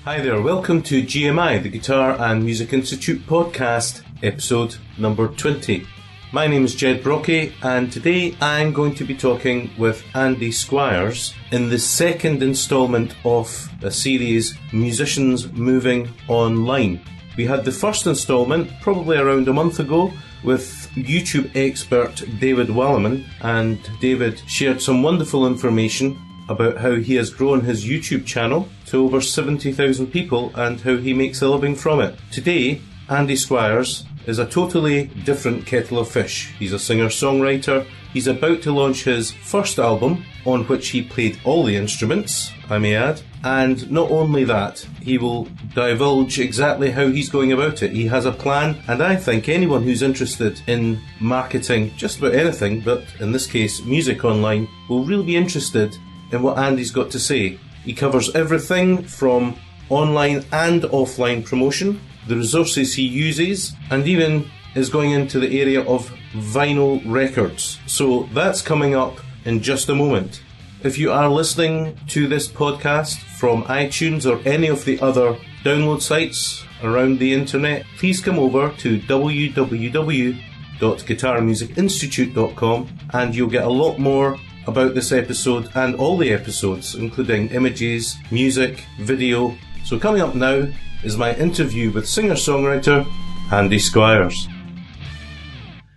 Hi there, welcome to GMI, the Guitar and Music Institute podcast, episode number 20. My name is Jed Brockey, and today I'm going to be talking with Andy Squires in the second instalment of a series, Musicians Moving Online. We had the first instalment probably around a month ago with YouTube expert David Walliman, and David shared some wonderful information about how he has grown his YouTube channel to over 70,000 people and how he makes a living from it. Today, Andy Squires is a totally different kettle of fish. He's a singer-songwriter. He's about to launch his first album, on which he played all the instruments, I may add. And not only that, he will divulge exactly how he's going about it. He has a plan, and I think anyone who's interested in marketing just about anything, but in this case, music online, will really be interested in what Andy's got to say. He covers everything from online and offline promotion, the resources he uses, and even is going into the area of vinyl records. So that's coming up in just a moment. If you are listening to this podcast from iTunes or any of the other download sites around the internet, please come over to www.guitarmusicinstitute.com and you'll get a lot more about this episode and all the episodes, including images, music, video. So coming up now is my interview with singer-songwriter Andy Squires.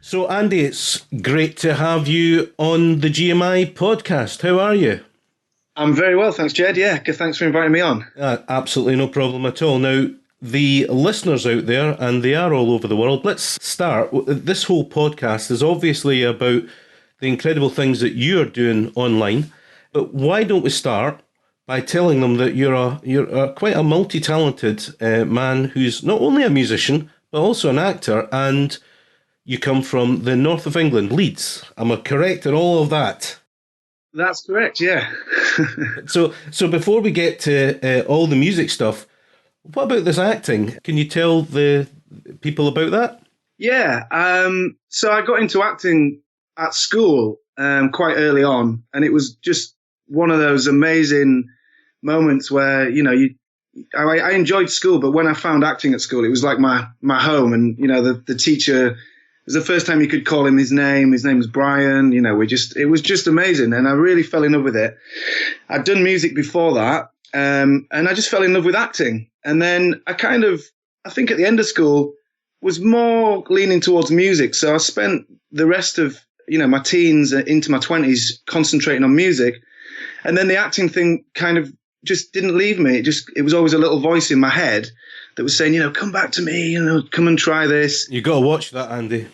So Andy, it's great to have you on the GMI podcast. How are you? I'm very well, thanks, Jed. Yeah, good. Thanks for inviting me on. Absolutely no problem at all. Now, the listeners out there, and they are all over the world, let's start. This whole podcast is obviously about the incredible things that you're doing online, but why don't we start by telling them that you're quite a multi-talented man who's not only a musician but also an actor, and you come from the north of England, Leeds. Am I correct in all of that? That's correct, yeah. So before we get to all the music stuff, what about this acting? Can you tell the people about that? Yeah, so I got into acting at school quite early on, and it was just one of those amazing moments where, you know, I enjoyed school, but when I found acting at school, it was like my home. And, you know, the teacher, it was the first time you could call him his name. His name was Brian. You know, it was just amazing. And I really fell in love with it. I'd done music before that. And I just fell in love with acting. And then I think at the end of school was more leaning towards music. So I spent the rest of, you know, my teens into my 20s concentrating on music. And then the acting thing kind of just didn't leave me. It was always a little voice in my head that was saying, you know, come back to me, you know, come and try this. You got to watch that, Andy.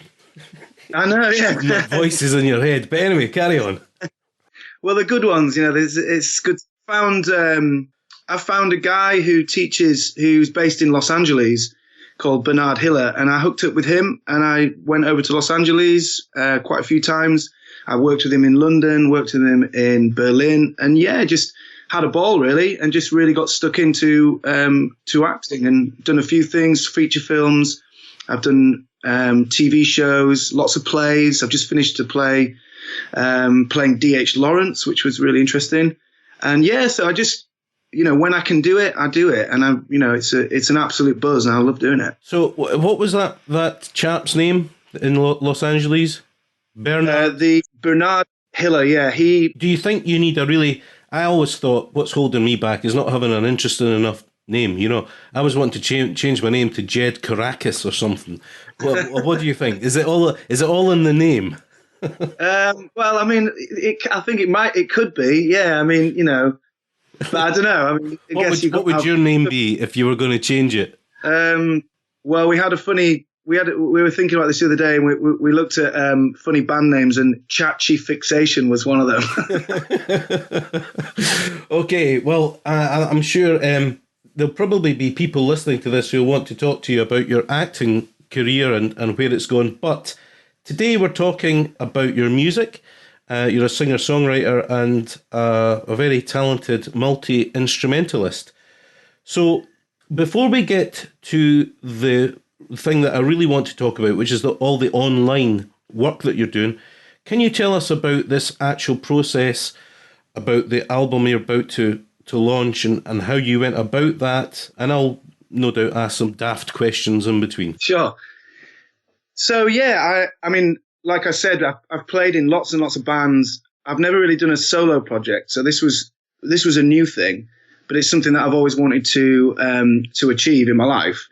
I know, yeah. Voices in your head. But anyway, carry on. Well, the good ones, you know, it's good. I found a guy who's based in Los Angeles called Bernard Hiller, and I hooked up with him, and I went over to Los Angeles quite a few times. I worked with him in London, worked with him in Berlin, and yeah, just had a ball really, and just really got stuck into to acting and done a few things, feature films. I've done TV shows, lots of plays. I've just finished a play playing D.H. Lawrence, which was really interesting. And yeah, so I just, you know, when I can do it, I do it, and it's an absolute buzz, and I love doing it. So, what was that chap's name in Los Angeles? Bernard. The Bernard Hiller. Yeah, Do you think you need I always thought what's holding me back is not having an interesting enough name. You know, I was wanting to change my name to Jed Caracas or something. What do you think? Is it all in the name? Well, I mean, I think it could be. Yeah, I mean, you know. But I don't know. I mean, what would your name be if you were going to change it? Well, we were thinking about this the other day, and we looked at funny band names, and Chachi Fixation was one of them. Okay, well, I'm sure there'll probably be people listening to this who want to talk to you about your acting career and where it's going. But today we're talking about your music. You're a singer-songwriter and a very talented multi-instrumentalist. So before we get to the thing that I really want to talk about, which is all the online work that you're doing, can you tell us about this actual process, about the album you're about to to launch and how you went about that. And I'll no doubt ask some daft questions in between. Sure. So, yeah, I mean, like I said, I've played in lots and lots of bands. I've never really done a solo project. So this was a new thing, but it's something that I've always wanted to achieve in my life.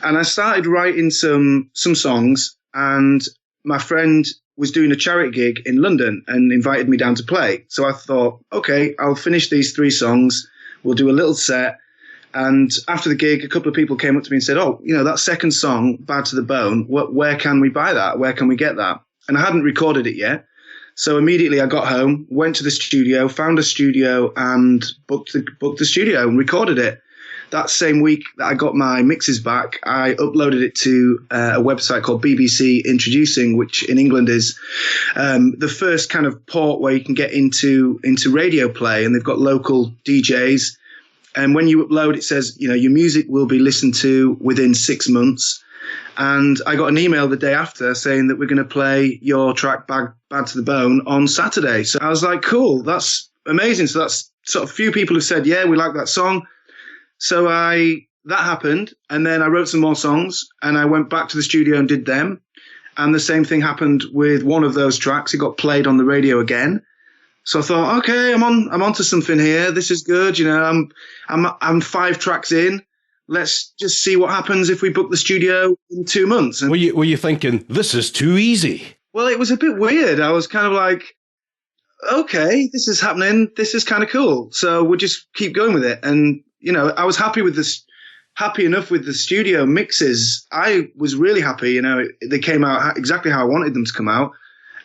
And I started writing some songs, and my friend was doing a charity gig in London and invited me down to play. So I thought, okay, I'll finish these 3 songs. We'll do a little set. And after the gig, a couple of people came up to me and said, oh, that second song, Bad to the Bone, where can we buy that? Where can we get that? And I hadn't recorded it yet. So immediately I got home, went to the studio, found a studio and booked the studio and recorded it. That same week that I got my mixes back, I uploaded it to a website called BBC Introducing, which in England is the first kind of port where you can get into radio play, and they've got local DJs. And when you upload, it says, your music will be listened to within 6 months. And I got an email the day after saying that we're going to play your track Bad to the Bone on Saturday. So I was like, cool, that's amazing. So that's sort of few people have said, yeah, we like that song. So that happened. And then I wrote some more songs and I went back to the studio and did them. And the same thing happened with one of those tracks. It got played on the radio again. So I thought, okay, I'm onto something here. This is good. I'm 5 tracks in. Let's just see what happens if we book the studio in 2 months. And were you thinking, this is too easy? Well, it was a bit weird. I was kind of like, okay, this is happening. This is kind of cool. So we'll just keep going with it. And, I was happy enough with the studio mixes. I was really happy. They came out exactly how I wanted them to come out.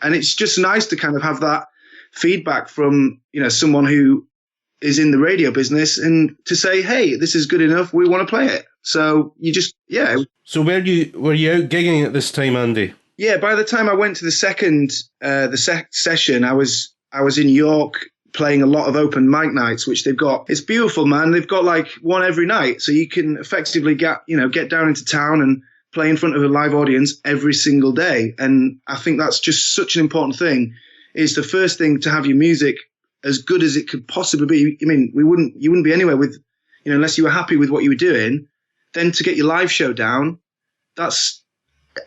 And it's just nice to kind of have that feedback from, someone who is in the radio business and to say, hey, this is good enough. We want to play it. So you just, yeah. So were you out gigging at this time, Andy? Yeah. By the time I went to the second, session, I was in York playing a lot of open mic nights, which they've got. It's beautiful, man. They've got like one every night. So you can effectively get down into town and play in front of a live audience every single day. And I think that's just such an important thing. Is the first thing to have your music as good as it could possibly be. I mean, you wouldn't be anywhere with, unless you were happy with what you were doing. Then to get your live show down, that's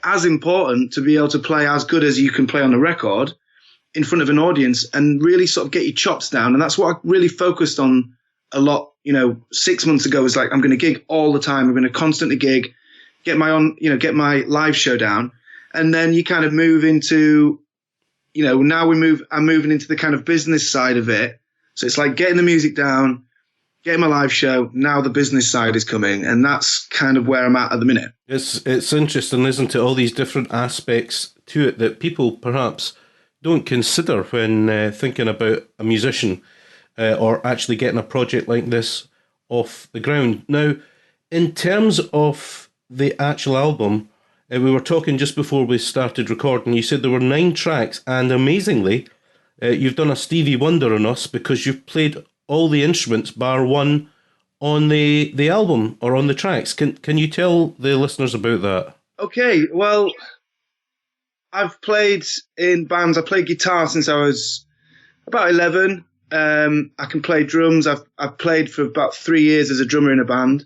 as important to be able to play as good as you can play on a record in front of an audience and really sort of get your chops down. And that's what I really focused on a lot. 6 months ago was like, I'm going to gig all the time. I'm going to constantly gig, get my live show down. And then you kind of move into, now I'm moving into the kind of business side of it. So it's like getting the music down, getting my live show. Now the business side is coming. And that's kind of where I'm at the minute. It's interesting, isn't it? All these different aspects to it that people perhaps don't consider when thinking about a musician or actually getting a project like this off the ground. Now, in terms of the actual album, we were talking just before we started recording. You said there were 9 tracks, and amazingly, you've done a Stevie Wonder on us because you've played all the instruments bar one on the album or on the tracks. Can you tell the listeners about that? Okay, well, I've played in bands. I played guitar since I was about 11. I can play drums. I've played for about 3 years as a drummer in a band.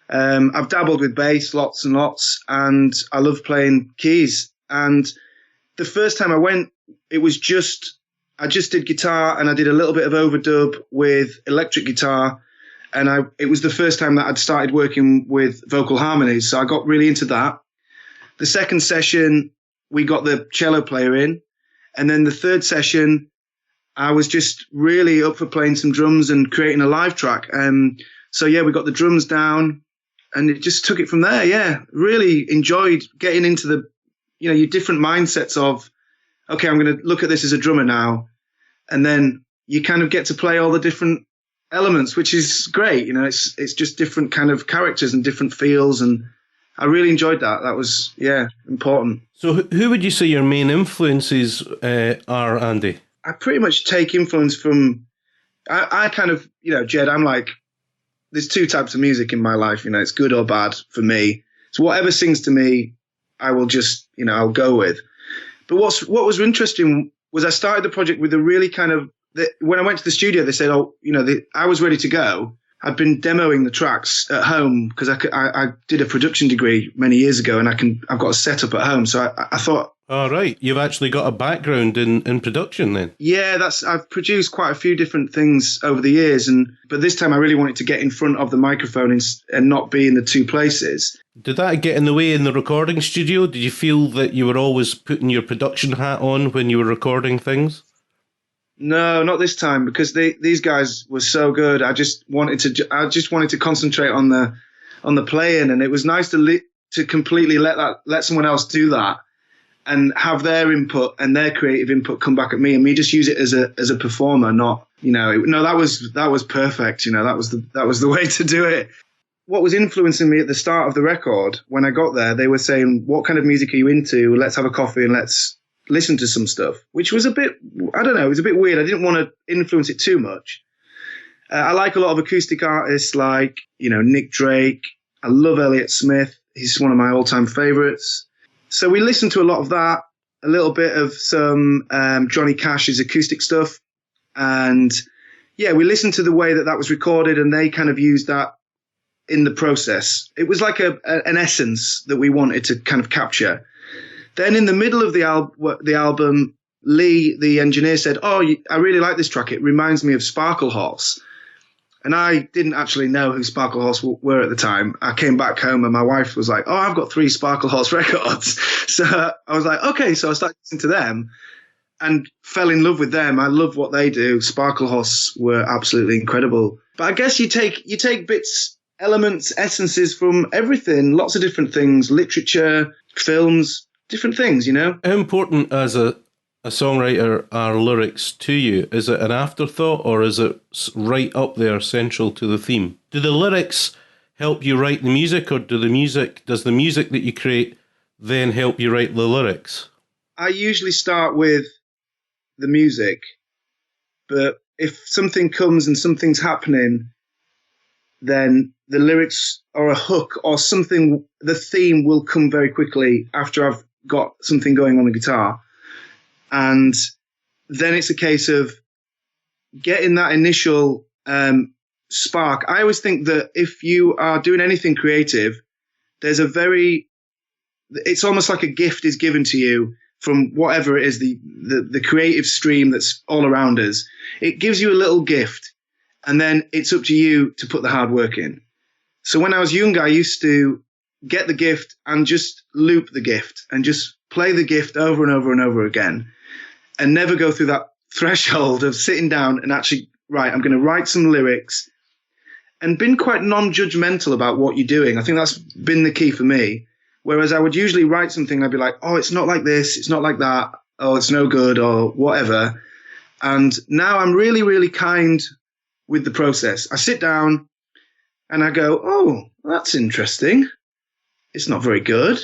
I've dabbled with bass lots and lots, and I love playing keys. And the first time I went, I just did guitar, and I did a little bit of overdub with electric guitar. And it was the first time that I'd started working with vocal harmonies. So I got really into that. The second session, we got the cello player in. And then the third session, I was just really up for playing some drums and creating a live track. So yeah, we got the drums down and it just took it from there. Yeah, really enjoyed getting into the, your different mindsets of, okay, I'm going to look at this as a drummer now. And then you kind of get to play all the different elements, which is great. It's just different kind of characters and different feels. And I really enjoyed that. That was, important. So who would you say your main influences are, Andy? I pretty much take influence from, I kind of, Jed, I'm like, there's 2 types of music in my life, it's good or bad for me. So whatever sings to me, I will just, I'll go with. But what was interesting was I started the project with a really kind of when I went to the studio, they said, "Oh, I was ready to go." I'd been demoing the tracks at home because I did a production degree many years ago, and I've got a setup at home. So I thought, all right, you've actually got a background in production then. Yeah, I've produced quite a few different things over the years, but this time I really wanted to get in front of the microphone and not be in the two places. Did that get in the way in the recording studio? Did you feel that you were always putting your production hat on when you were recording things? No, not this time, because these guys were so good. I just wanted to concentrate on the playing, and it was nice to completely let someone else do that and have their input and their creative input come back at me, and me just use it as a performer. Not that was perfect. That was the way to do it. What was influencing me at the start of the record, when I got there, they were saying, "What kind of music are you into? Let's have a coffee and let's listen to some stuff," which was a bit, I don't know, it was a bit weird. I didn't want to influence it too much. I like a lot of acoustic artists like, Nick Drake. I love Elliott Smith. He's one of my all-time favorites. So we listened to a lot of that, a little bit of some Johnny Cash's acoustic stuff. And yeah, we listened to the way that was recorded, and they kind of used that in the process. It was like an essence that we wanted to kind of capture. Then in the middle of the album, Lee, the engineer, said, "Oh, I really like this track. It reminds me of Sparkle Horse." And I didn't actually know who Sparkle Horse were at the time. I came back home and my wife was like, "Oh, I've got 3 Sparkle Horse records." So I was like, okay. So I started listening to them and fell in love with them. I love what they do. Sparkle Horse were absolutely incredible. But I guess you take bits, elements, essences from everything, lots of different things, literature, films, different things, How important as a songwriter are lyrics to you? Is it an afterthought, or is it right up there, central to the theme? Do the lyrics help you write the music, or does the music that you create then help you write the lyrics? I usually start with the music, but if something comes and something's happening, then the lyrics or a hook or something, the theme will come very quickly after I've got something going on the guitar. And then it's a case of getting that initial spark. I always think that if you are doing anything creative, it's almost like a gift is given to you from whatever it is, the creative stream that's all around us. It gives you a little gift, and then it's up to you to put the hard work in. So when I was younger, I used to get the gift and just loop the gift and just play the gift over and over and over again, and never go through that threshold of sitting down and actually, right, I'm going to write some lyrics, and been quite non-judgmental about what you're doing. I think that's been the key for me. Whereas I would usually write something, I'd be like, "Oh, it's not like this, it's not like that, oh, it's no good," or whatever. And now I'm really, really kind with the process. I sit down and I go, "Oh, that's interesting. It's not very good,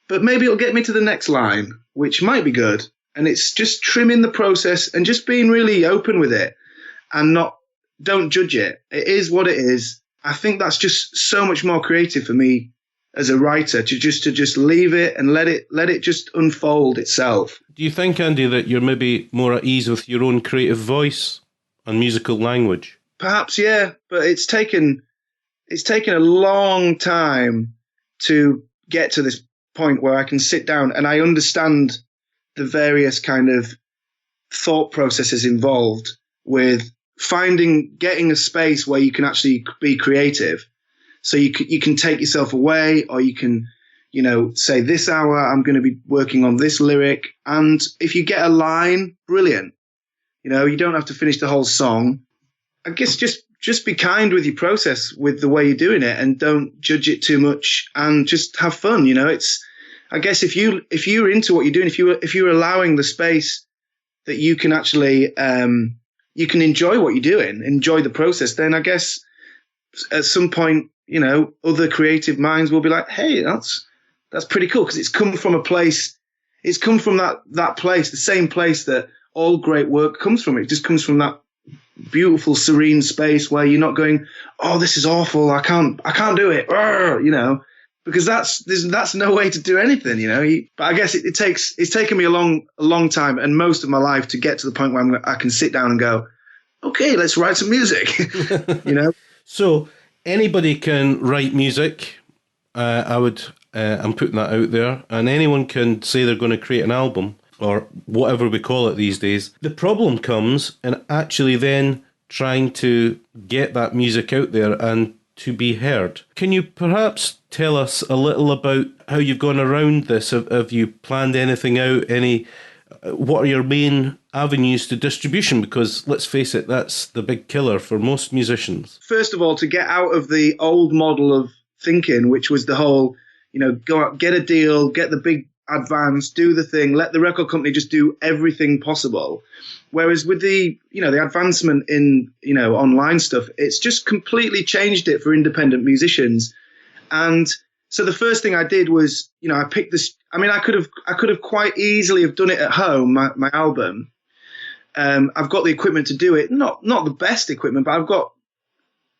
but maybe it'll get me to the next line, which might be good." And it's just trimming the process and just being really open with it, and don't judge it. It is what it is. I think that's just so much more creative for me as a writer, to just leave it and let it just unfold itself. Do you think, Andy, that you're maybe more at ease with your own creative voice and musical language? Perhaps, yeah, but it's taken a long time to get to this point where I can sit down and I understand the various kind of thought processes involved with getting a space where you can actually be creative. So you can take yourself away, or you can, say, this hour I'm going to be working on this lyric. And if you get a line, brilliant. You don't have to finish the whole song. I guess just be kind with your process, with the way you're doing it, and don't judge it too much, and just have fun. I guess if you're into what you're doing, if you're allowing the space that you can actually you can enjoy what you're doing, enjoy the process, then I guess at some point, other creative minds will be like, "Hey, that's pretty cool," because it's come from a place. It's come from that place, the same place that all great work comes from. It just comes from that beautiful, serene space where you're not going, "Oh, this is awful. I can't do it." because that's no way to do anything, you know. But I guess it's taken me a long time and most of my life to get to the point where I can sit down and go, okay, let's write some music, you know. So anybody can write music. I'm putting that out there, and anyone can say they're going to create an album or whatever we call it these days. The problem comes in actually then trying to get that music out there and to be heard. Can you perhaps tell us a little about how you've gone around this? Have you planned anything out? What are your main avenues to distribution? Because let's face it, that's the big killer for most musicians. First of all, to get out of the old model of thinking, which was the whole, you know, go out, get a deal, get the big advance, do the thing, let the record company just do everything possible. Whereas with the, you know, the advancement in, you know, online stuff, it's just completely changed it for independent musicians. And so the first thing I did was, you know, I picked this. I mean, I could have quite easily have done it at home, my album. I've got the equipment to do it, not the best equipment, but I've got,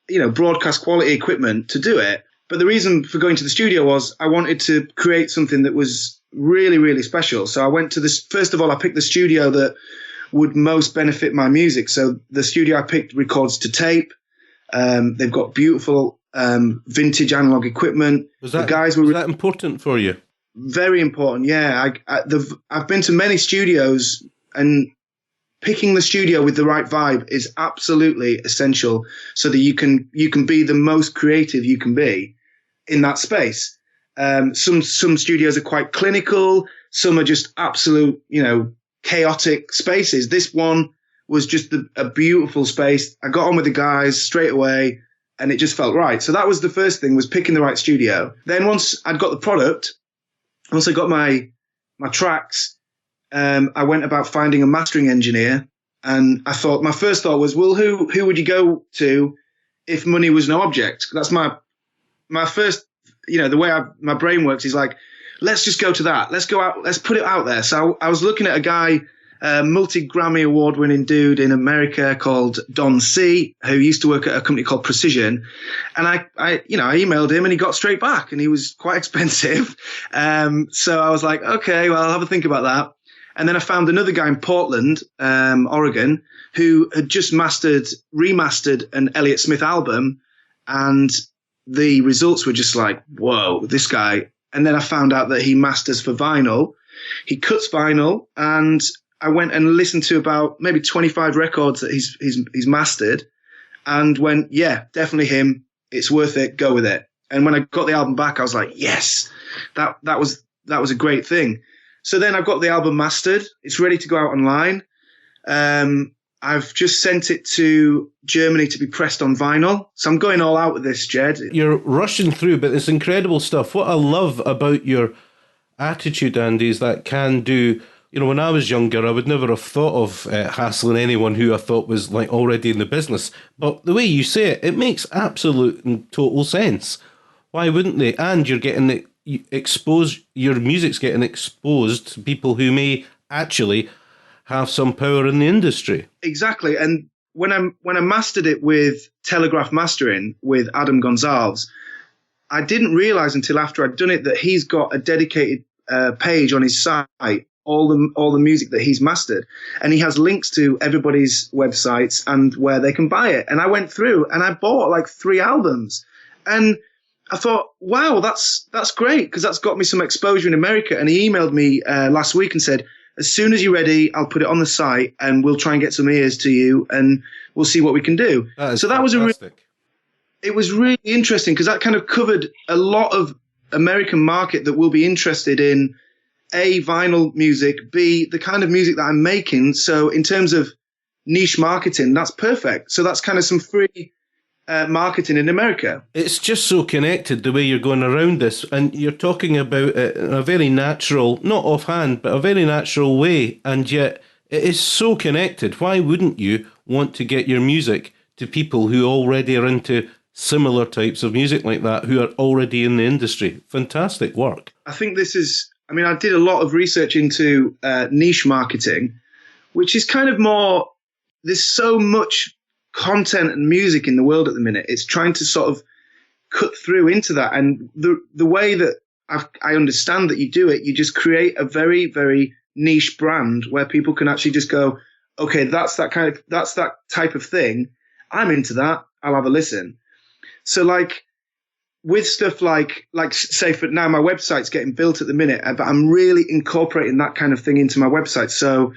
you know, broadcast quality equipment to do it. But the reason for going to the studio was I wanted to create something that was really, really special. So I went to this. First of all, I picked the studio that would most benefit my music. So the studio I picked records to tape. They've got beautiful vintage analog equipment. Was that important for you? Very important, yeah. I've been to many studios, and picking the studio with the right vibe is absolutely essential so that you can be the most creative you can be in that space. Some studios are quite clinical. Some are just absolute, you know, chaotic spaces. This one was just a beautiful space. I got on with the guys straight away, and it just felt right. So that was the first thing, was picking the right studio. Then once I'd got the product, once I got my tracks, I went about finding a mastering engineer. And my first thought was, well, who would you go to if money was no object? That's my first, you know, the way my brain works is like, let's just go to that. Let's go out. Let's put it out there. So I was looking at a guy, multi-Grammy award-winning dude in America called Don C, who used to work at a company called Precision. And I emailed him and he got straight back, and he was quite expensive. So I was like, okay, well, I'll have a think about that. And then I found another guy in Portland, Oregon, who had just remastered an Elliott Smith album. And the results were just like, whoa, this guy. And then I found out that he masters for vinyl. He cuts vinyl, and I went and listened to about maybe 25 records that he's mastered, and went, yeah, definitely him. It's worth it. Go with it. And when I got the album back, I was like, yes, that was a great thing. So then I've got the album mastered. It's ready to go out online. I've just sent it to Germany to be pressed on vinyl. So I'm going all out with this, Jed. You're rushing through, but it's incredible stuff. What I love about your attitude, Andy, is that can do. You know, when I was younger, I would never have thought of hassling anyone who I thought was like already in the business. But the way you say it, it makes absolute and total sense. Why wouldn't they? And you're getting it exposed. Your music's getting exposed to people who may actually have some power in the industry. Exactly. And when I mastered it with Telegraph Mastering with Adam Gonzalez, I didn't realize until after I'd done it that he's got a dedicated page on his site, all the music that he's mastered, and he has links to everybody's websites and where they can buy it. And I went through and I bought like 3 albums, and I thought, wow, that's great, because that's got me some exposure in America. And he emailed me last week and said, as soon as you're ready, I'll put it on the site and we'll try and get some ears to you and we'll see what we can do. So that was it was really interesting, because that kind of covered a lot of American market that will be interested in A, vinyl music, B, the kind of music that I'm making. So in terms of niche marketing, that's perfect. So that's kind of some free marketing in America. It's just so connected the way you're going around this, and you're talking about it in a very natural, not offhand, but a very natural way, and yet it is so connected. Why wouldn't you want to get your music to people who already are into similar types of music like that, who are already in the industry? Fantastic work. I think I did a lot of research into niche marketing, which is kind of more, there's so much content and music in the world at the minute. It's trying to sort of cut through into that. And the way that I understand that you do it, you just create a very, very niche brand where people can actually just go, okay, that's that type of thing. I'm into that. I'll have a listen. So like with stuff like say for now, my website's getting built at the minute, but I'm really incorporating that kind of thing into my website. So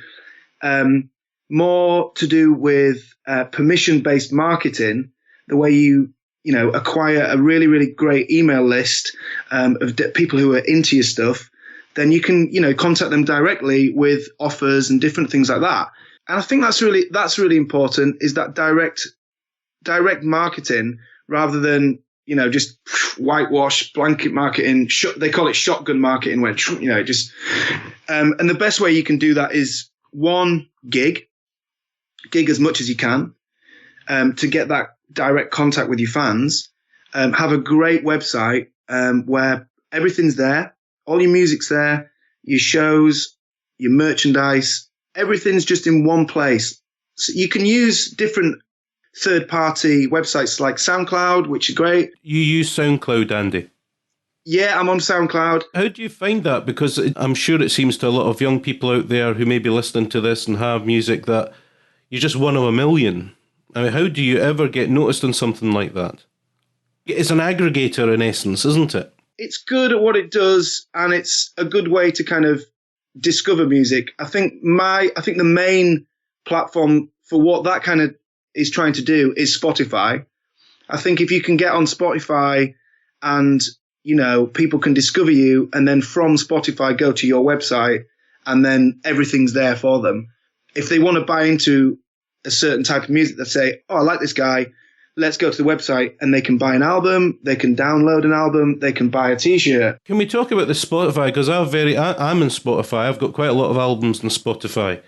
more to do with permission-based marketing, the way you acquire a really, really great email list of people who are into your stuff, then you can, contact them directly with offers and different things like that. And I think that's really important, is that direct marketing rather than, just whitewash blanket marketing. They call it shotgun marketing, where, and the best way you can do that is one, gig as much as you can, to get that direct contact with your fans. Have a great website, where everything's there. All your music's there, your shows, your merchandise, everything's just in one place. So you can use different third-party websites like SoundCloud, which are great. You use SoundCloud, Andy? Yeah, I'm on SoundCloud. How do you find that? Because I'm sure it seems to a lot of young people out there who may be listening to this and have music that you're just one of a million. I mean, how do you ever get noticed on something like that? It's an aggregator in essence, isn't it? It's good at what it does, and it's a good way to kind of discover music. I think the main platform for what that kind of is trying to do is Spotify. I think if you can get on Spotify and, people can discover you, and then from Spotify go to your website, and then everything's there for them. If they want to buy into a certain type of music, they say, oh, I like this guy, let's go to the website, and they can buy an album, they can download an album, they can buy a t-shirt. Can we talk about the Spotify? Because I'm in Spotify. I've got quite a lot of albums on Spotify.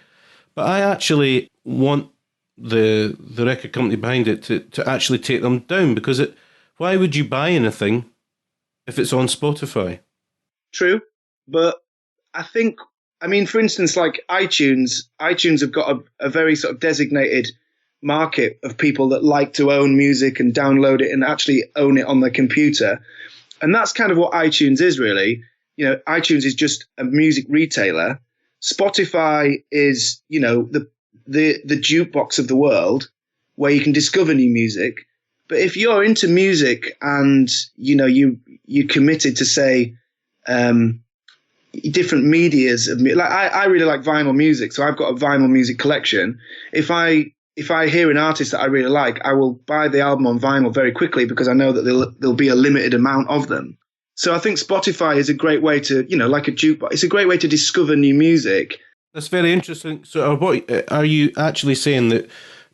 But I actually want the record company behind it to actually take them down, because why would you buy anything if it's on Spotify? True. But for instance, like iTunes have got a very sort of designated market of people that like to own music and download it and actually own it on their computer. And that's kind of what iTunes is, really. iTunes is just a music retailer. Spotify is, the jukebox of the world, where you can discover new music. But if you're into music and, you're committed to, say, different medias of music, like I really like vinyl music, so I've got a vinyl music collection. If I hear an artist that I really like, I will buy the album on vinyl very quickly, because I know that there'll be a limited amount of them. So I think Spotify is a great way to, like a jukebox, it's a great way to discover new music. That's very interesting. So what are you actually saying, that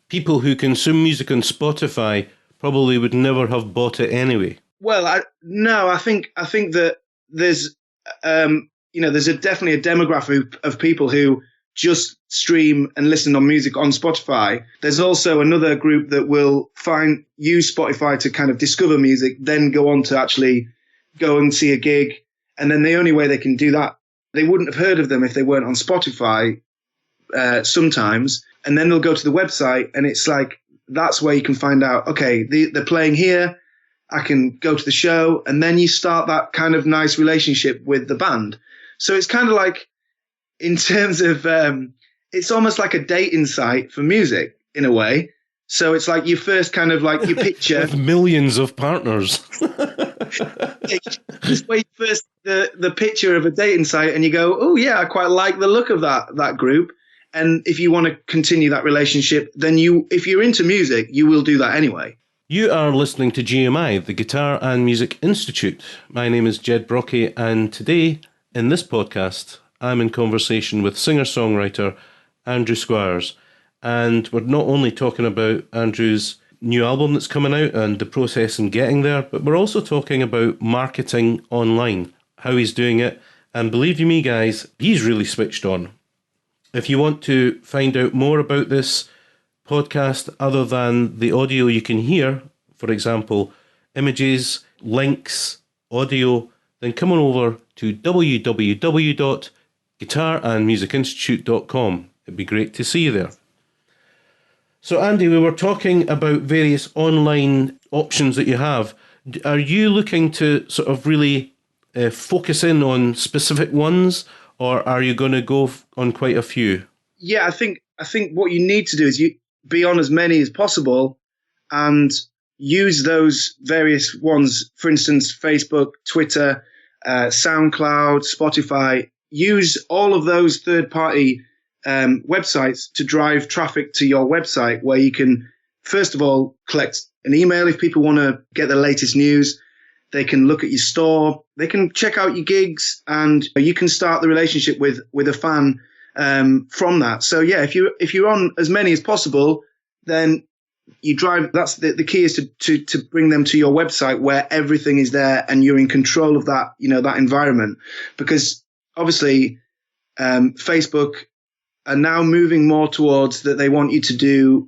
people who consume music on Spotify probably would never have bought it anyway? Well, I think that there's definitely a demographic of people who just stream and listen on music on Spotify. There's also another group that will use Spotify to kind of discover music, then go on to actually go and see a gig. And then the only way they can do that, they wouldn't have heard of them if they weren't on Spotify sometimes. And then they'll go to the website, and it's like, that's where you can find out, okay, they're playing here, I can go to the show, and then you start that kind of nice relationship with the band. So it's kind of like, in terms of, it's almost like a dating site for music in a way. So it's like you first kind of like you picture with millions of partners. Just wait first the picture of a dating site, and you go, oh yeah, I quite like the look of that group. And if you want to continue that relationship, then if you're into music, you will do that anyway. You are listening to GMI, the Guitar and Music Institute. My name is Jed Brockey, and today in this podcast, I'm in conversation with singer-songwriter Andrew Squires. And we're not only talking about Andrew's new album that's coming out and the process in getting there, but we're also talking about marketing online, how he's doing it. And believe you me, guys, he's really switched on. If you want to find out more about this podcast, other than the audio you can hear, for example, images, links, audio, then come on over to www.guitarandmusicinstitute.com. It'd be great to see you there. So, Andy, we were talking about various online options that you have. Are you looking to sort of really focus in on specific ones, or are you going to go on quite a few? Yeah, I think what you need to do is you be on as many as possible and use those various ones. For instance, Facebook, Twitter, SoundCloud, Spotify. Use all of those third-party websites to drive traffic to your website, where you can, first of all, collect an email if people want to get the latest news. They can look at your store. They can check out your gigs, and you can start the relationship with a fan from that. So yeah, if you're on as many as possible, then you drive. That's the key, is to bring them to your website where everything is there and you're in control of that, that environment. Because obviously, Facebook are now moving more towards that. They want you to do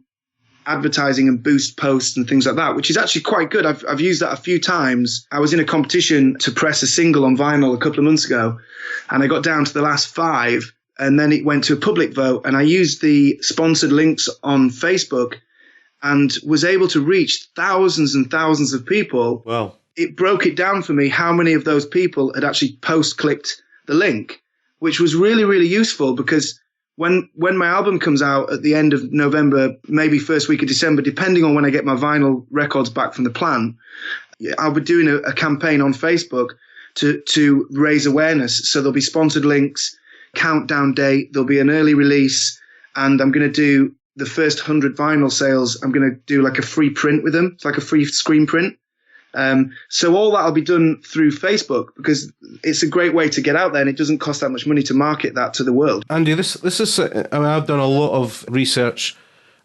advertising and boost posts and things like that, which is actually quite good. I've used that a few times. I was in a competition to press a single on vinyl a couple of months ago, and I got down to the last 5, and then it went to a public vote, and I used the sponsored links on Facebook and was able to reach thousands and thousands of people. Wow. It broke it down for me how many of those people had actually post-clicked the link, which was really, really useful, because when my album comes out at the end of November, maybe first week of December, depending on when I get my vinyl records back from the plant, I'll be doing a campaign on Facebook to raise awareness. So there'll be sponsored links, countdown date, there'll be an early release, and I'm going to do the first 100 vinyl sales. I'm going to do like a free print with them. It's like a free screen print. So all that will be done through Facebook, because it's a great way to get out there, and it doesn't cost that much money to market that to the world. Andy, this is, I mean, I've done a lot of research,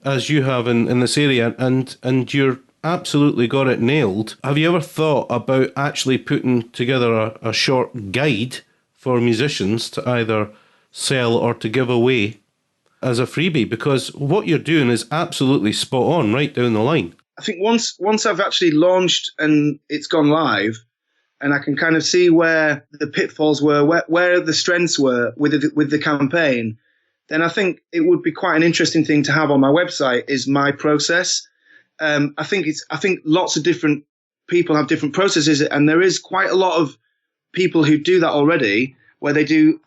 as you have in this area, and you're absolutely got it nailed. Have you ever thought about actually putting together a short guide for musicians to either sell or to give away as a freebie? Because what you're doing is absolutely spot on right down the line. I think once I've actually launched and it's gone live, and I can kind of see where the pitfalls were, where the strengths were with the campaign, then I think it would be quite an interesting thing to have on my website, is my process. I think lots of different people have different processes, and there is quite a lot of people who do that already, where they do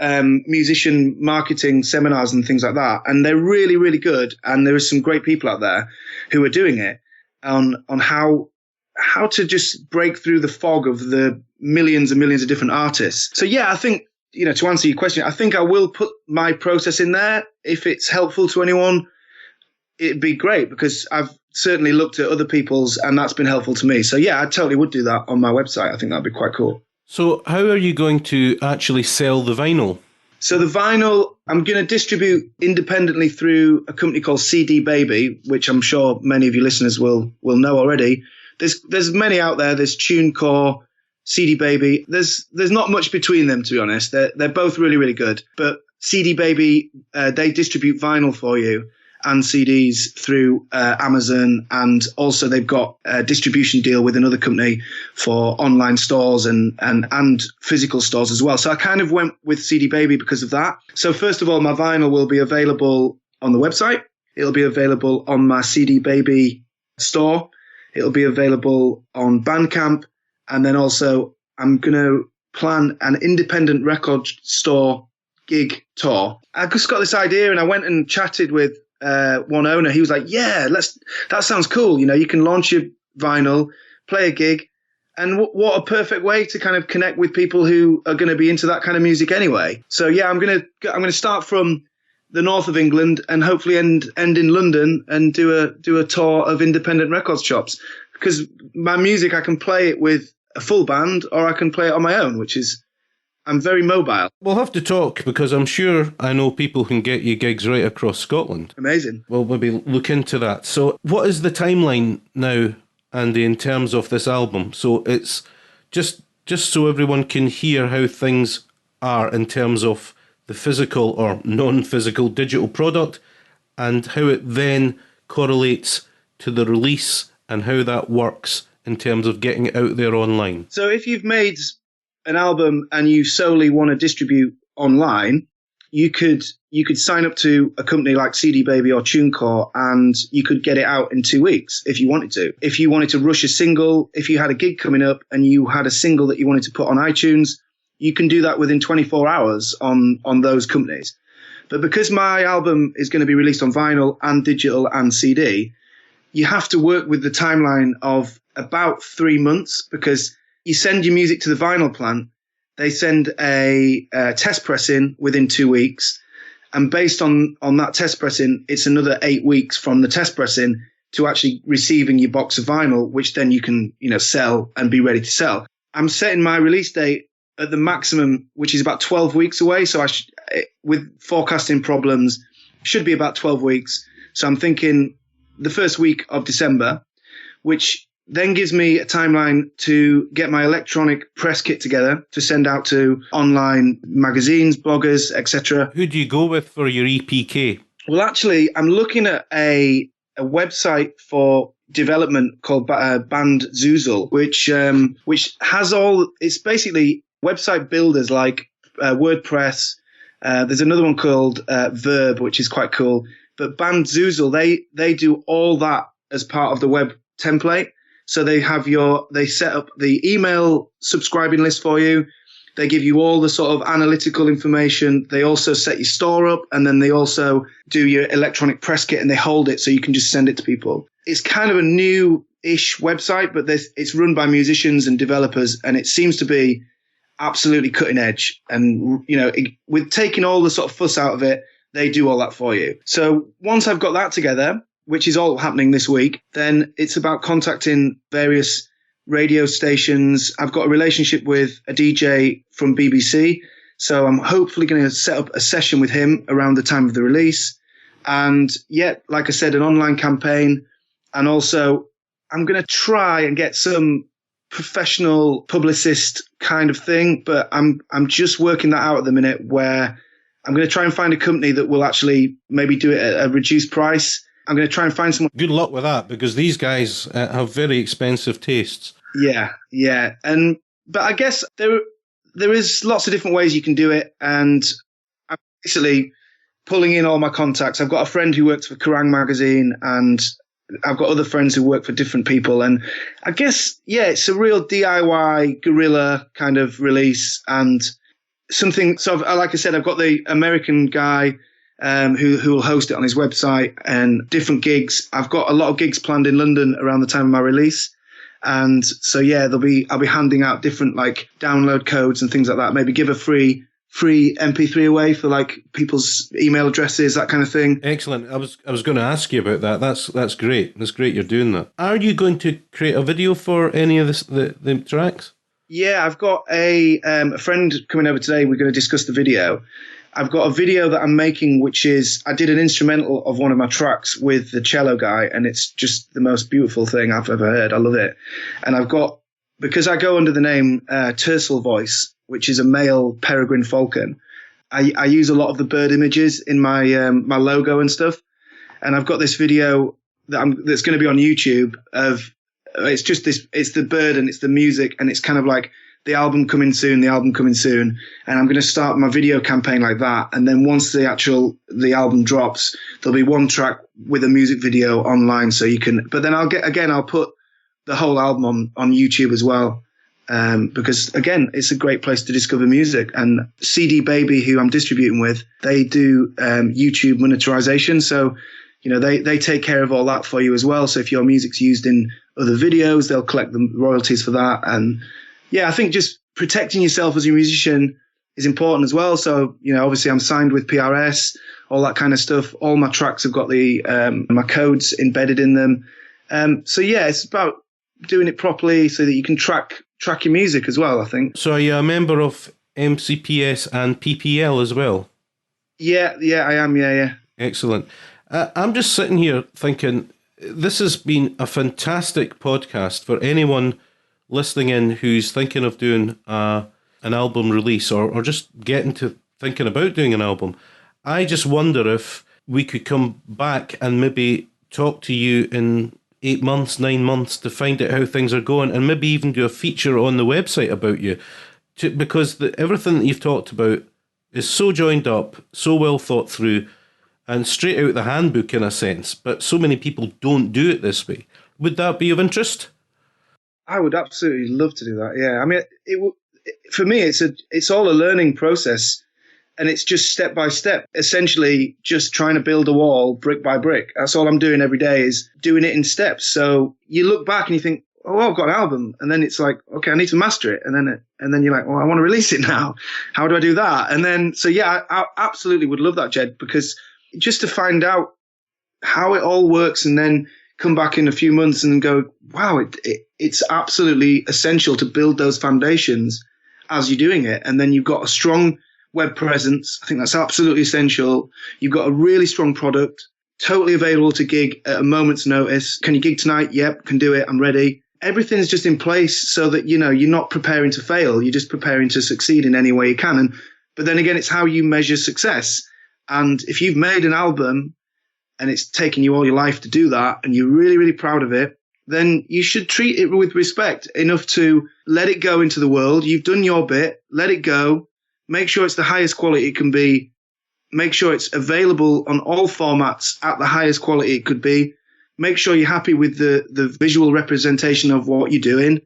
musician marketing seminars and things like that, and they're really, really good. And there are some great people out there who are doing it on how to just break through the fog of the millions and millions of different artists. So yeah, I think, to answer your question, I think I will put my process in there. If it's helpful to anyone, it'd be great, because I've certainly looked at other people's, and that's been helpful to me. So yeah, I totally would do that on my website. I think that'd be quite cool. So how are you going to actually sell the vinyl? So the vinyl, I'm going to distribute independently through a company called CD Baby, which I'm sure many of your listeners will know already. There's many out there. There's TuneCore, CD Baby. There's not much between them, to be honest. They're both really, really good. But CD Baby, they distribute vinyl for you and CDs through Amazon, and also they've got a distribution deal with another company for online stores and physical stores as well. So I kind of went with CD Baby because of that. So first of all, my vinyl will be available on the website. It'll be available on my CD Baby store. It'll be available on Bandcamp, and then also I'm going to plan an independent record store gig tour. I just got this idea, and I went and chatted with one owner. He was like, yeah, that sounds cool. You can launch your vinyl, play a gig, and what a perfect way to kind of connect with people who are going to be into that kind of music anyway. So yeah, I'm going to start from the north of England and hopefully end in London and do a tour of independent records shops, because my music, I can play it with a full band or I can play it on my own, which is, I'm very mobile. We'll have to talk, because I'm sure I know people who can get you gigs right across Scotland. Amazing. We'll maybe look into that. So what is the timeline now, Andy, in terms of this album? So it's just so everyone can hear how things are in terms of the physical or non-physical digital product, and how it then correlates to the release and how that works in terms of getting it out there online. So if you've made an album and you solely want to distribute online, you could sign up to a company like CD Baby or TuneCore, and you could get it out in 2 weeks if you wanted to. If you wanted to rush a single, if you had a gig coming up and you had a single that you wanted to put on iTunes, you can do that within 24 hours on those companies. But because my album is going to be released on vinyl and digital and CD, you have to work with the timeline of about 3 months, because you send your music to the vinyl plant, they send a test pressing within 2 weeks, and based on that test pressing, it's another 8 weeks from the test pressing to actually receiving your box of vinyl, which then you can, sell and be ready to sell. I'm setting my release date at the maximum, which is about 12 weeks away. So with forecasting problems, should be about 12 weeks. So I'm thinking the first week of December, which then gives me a timeline to get my electronic press kit together to send out to online magazines, bloggers, etc. Who do you go with for your EPK? Well, actually, I'm looking at a website for development called Band Zoozle, which has it's basically website builders like WordPress. There's another one called Verb, which is quite cool. But Band Zoozle, they do all that as part of the web template. So they set up the email subscribing list for you. They give you all the sort of analytical information. They also set your store up, and then they also do your electronic press kit, and they hold it so you can just send it to people. It's kind of a new-ish website, but it's run by musicians and developers, and it seems to be absolutely cutting edge. And, with taking all the sort of fuss out of it, they do all that for you. So once I've got that together, which is all happening this week, then it's about contacting various radio stations. I've got a relationship with a DJ from BBC, so I'm hopefully going to set up a session with him around the time of the release. And like I said, an online campaign. And also I'm going to try and get some professional publicist kind of thing, but I'm just working that out at the minute, where I'm going to try and find a company that will actually maybe do it at a reduced price. I'm going to try and find someone. Good luck with that, because these guys have very expensive tastes. Yeah. But I guess there is lots of different ways you can do it, and I'm basically pulling in all my contacts. I've got a friend who works for Kerrang magazine, and I've got other friends who work for different people. And I guess, it's a real DIY guerrilla kind of release, and something. So like I said, I've got the American guy who will host it on his website, and different gigs. I've got a lot of gigs planned in London around the time of my release. And so, I'll be handing out different like download codes and things like that. Maybe give a free MP3 away for like people's email addresses, that kind of thing. Excellent. I was going to ask you about that. That's great. That's great you're doing that. Are you going to create a video for any of the tracks? Yeah, I've got a friend coming over today. We're going to discuss the video. I've got a video that I'm making, which is, I did an instrumental of one of my tracks with the cello guy, and it's just the most beautiful thing I've ever heard. I love it. And because I go under the name Tercel Voice, which is a male peregrine falcon, I use a lot of the bird images in my my logo and stuff. And I've got this video that's going to be on YouTube of, it's the bird and it's the music, and it's kind of like, the album coming soon. And I'm going to start my video campaign like that. And then once the album drops, there'll be one track with a music video online. So you can, but then I'll put the whole album on YouTube as well. Because again, it's a great place to discover music. And CD Baby, who I'm distributing with, they do YouTube monetization. So, they take care of all that for you as well. So if your music's used in other videos, they'll collect the royalties for that. And I think just protecting yourself as a musician is important as well. So, obviously I'm signed with PRS, all that kind of stuff. All my tracks have got my codes embedded in them. It's about doing it properly so that you can track your music as well, I think. So are you a member of MCPS and PPL as well? Yeah, I am. Yeah. Excellent. I'm just sitting here thinking, this has been a fantastic podcast for anyone listening in who's thinking of doing an album release or just getting to thinking about doing an album. I just wonder if we could come back and maybe talk to you in 8 months, 9 months to find out how things are going, and maybe even do a feature on the website about you. Because everything that you've talked about is so joined up, so well thought through, and straight out the handbook in a sense, but so many people don't do it this way. Would that be of interest? I would absolutely love to do that. Yeah, I mean, for me, it's all a learning process, and it's just step by step. Essentially, just trying to build a wall brick by brick. That's all I'm doing every day, is doing it in steps. So you look back and you think, oh, I've got an album, and then it's like, okay, I need to master it, and then you're like, well, I want to release it now. How do I do that? And then, so yeah, I absolutely would love that, Jed, because just to find out how it all works, and then come back in a few months and go, wow, it's absolutely essential to build those foundations as you're doing it. And then you've got a strong web presence. I think that's absolutely essential. You've got a really strong product, totally available to gig at a moment's notice. Can you gig tonight? Yep, can do it. I'm ready. Everything's just in place so that, you're not preparing to fail. You're just preparing to succeed in any way you can. But then again, it's how you measure success. And if you've made an album and it's taken you all your life to do that, and you're really, really proud of it, then you should treat it with respect enough to let it go into the world. You've done your bit, let it go, make sure it's the highest quality it can be, make sure it's available on all formats at the highest quality it could be, make sure you're happy with the visual representation of what you're doing,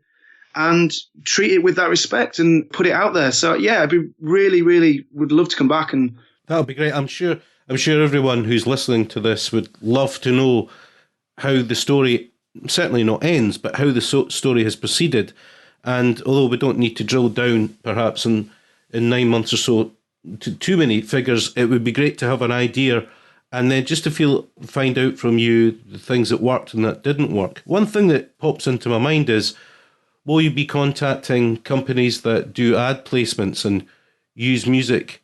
and treat it with that respect and put it out there. So yeah, I'd be really, really would love to come back. And that would be great. I'm sure everyone who's listening to this would love to know how the story, certainly not ends, but how the story has proceeded. And although we don't need to drill down perhaps in 9 months or so to too many figures, it would be great to have an idea, and then just to find out from you the things that worked and that didn't work. One thing that pops into my mind is, will you be contacting companies that do ad placements and use music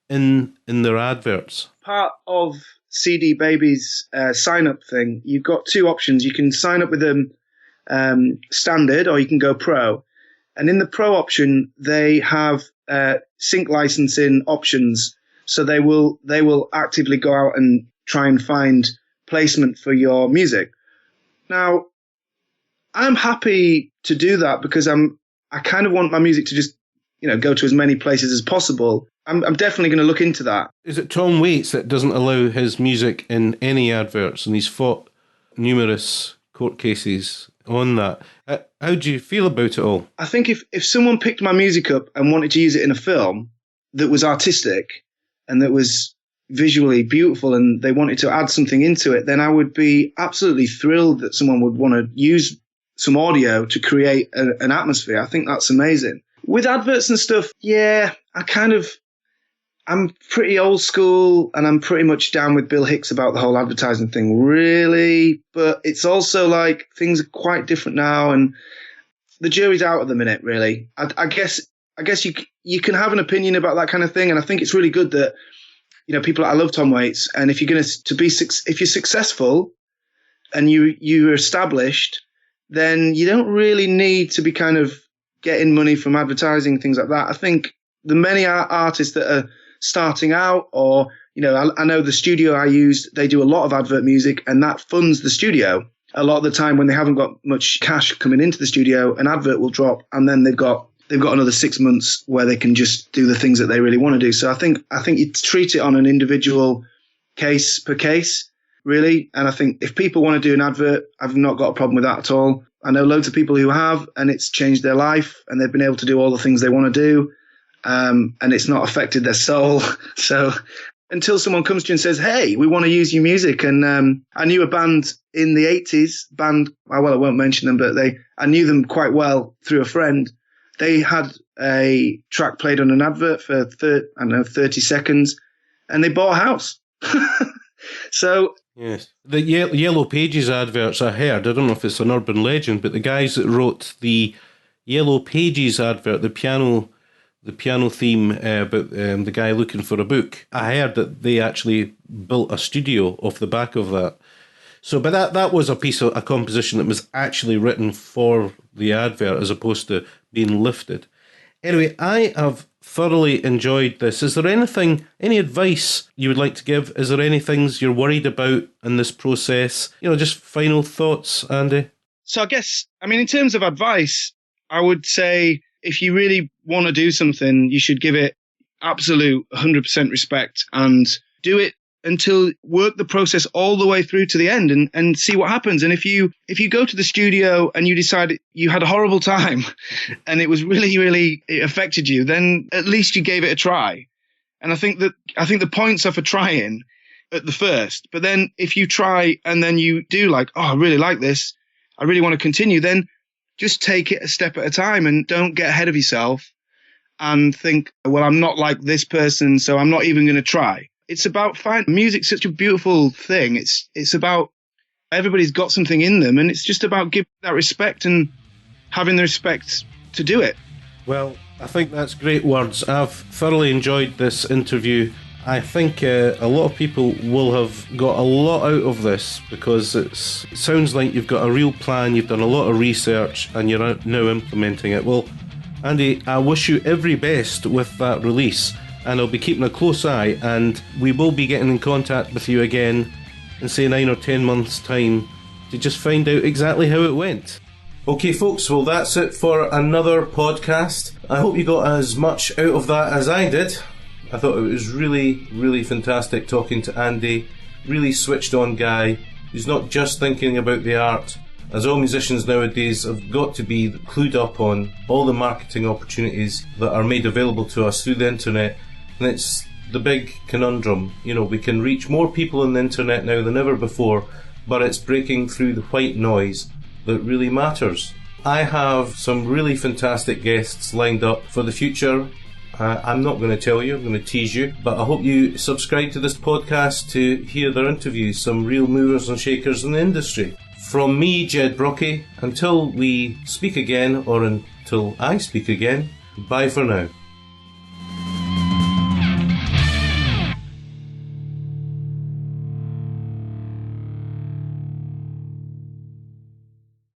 in their adverts? Part of CD Baby's sign-up thing, you've got two options. You can sign up with them standard, or you can go pro. And in the pro option, they have sync licensing options. So they will actively go out and try and find placement for your music. Now, I'm happy to do that because I kind of want my music to just, go to as many places as possible. I'm definitely going to look into that. Is it Tom Waits that doesn't allow his music in any adverts, and he's fought numerous court cases on that? How do you feel about it all? I think if someone picked my music up and wanted to use it in a film that was artistic and that was visually beautiful and they wanted to add something into it, then I would be absolutely thrilled that someone would want to use some audio to create an atmosphere. I think that's amazing. With adverts and stuff, yeah, I'm pretty old school, and I'm pretty much down with Bill Hicks about the whole advertising thing, really. But it's also like things are quite different now, and the jury's out at the minute, really. I guess you can have an opinion about that kind of thing, and I think it's really good that people. I love Tom Waits, and if you're if you're successful and you're established, then you don't really need to be kind of getting money from advertising, things like that. I think the many artists that are starting out, or I know the studio I used, they do a lot of advert music, and that funds the studio. A lot of the time when they haven't got much cash coming into the studio, an advert will drop, and then they've got another 6 months where they can just do the things that they really want to do. So I think you treat it on an individual case per case, really. And I think if people want to do an advert, I've not got a problem with that at all. I know loads of people who have, and it's changed their life, and they've been able to do all the things they want to do. And it's not affected their soul. So until someone comes to you and says, hey, we want to use your music. And I knew a band in the 80s, I won't mention them, but I knew them quite well through a friend. They had a track played on an advert for 30 seconds, and they bought a house. So yes, the Yellow Pages adverts I heard, I don't know if it's an urban legend, but the guys that wrote the Yellow Pages advert, the piano theme about the guy looking for a book, I heard that they actually built a studio off the back of that. So, but that was a composition that was actually written for the advert as opposed to being lifted. Anyway, I have thoroughly enjoyed this. Is there any advice you would like to give? Is there any things you're worried about in this process? Just final thoughts, Andy? So I guess, in terms of advice, I would say if you really want to do something, you should give it absolute 100% respect, and do it until work the process all the way through to the end and see what happens. And if you go to the studio and you decide you had a horrible time and it was really, really, it affected you, then at least you gave it a try. And I think the points are for trying at the first, but then if you try and then you do like, oh, I really like this, I really want to continue, then just take it a step at a time and don't get ahead of yourself and think, well, I'm not like this person, so I'm not even going to try. It's about finding music's such a beautiful thing. It's about everybody's got something in them, and it's just about giving that respect and having the respect to do it. Well, I think that's great words. I've thoroughly enjoyed this interview. I think a lot of people will have got a lot out of this, because it sounds like you've got a real plan, you've done a lot of research, and you're now implementing it. Well, Andy, I wish you every best with that release, and I'll be keeping a close eye, and we will be getting in contact with you again in say 9 or 10 months' time to just find out exactly how it went. Okay, folks, well, that's it for another podcast. I hope you got as much out of that as I did. I thought it was really, really fantastic talking to Andy. Really switched on guy who's not just thinking about the art, as all musicians nowadays have got to be clued up on all the marketing opportunities that are made available to us through the internet. And it's the big conundrum. You know, we can reach more people on the internet now than ever before, but it's breaking through the white noise that really matters. I have some really fantastic guests lined up for the future. I'm not going to tell you, I'm going to tease you, but I hope you subscribe to this podcast to hear their interviews, some real movers and shakers in the industry. From me, Jed Brockey, until we speak again, or until I speak again, bye for now.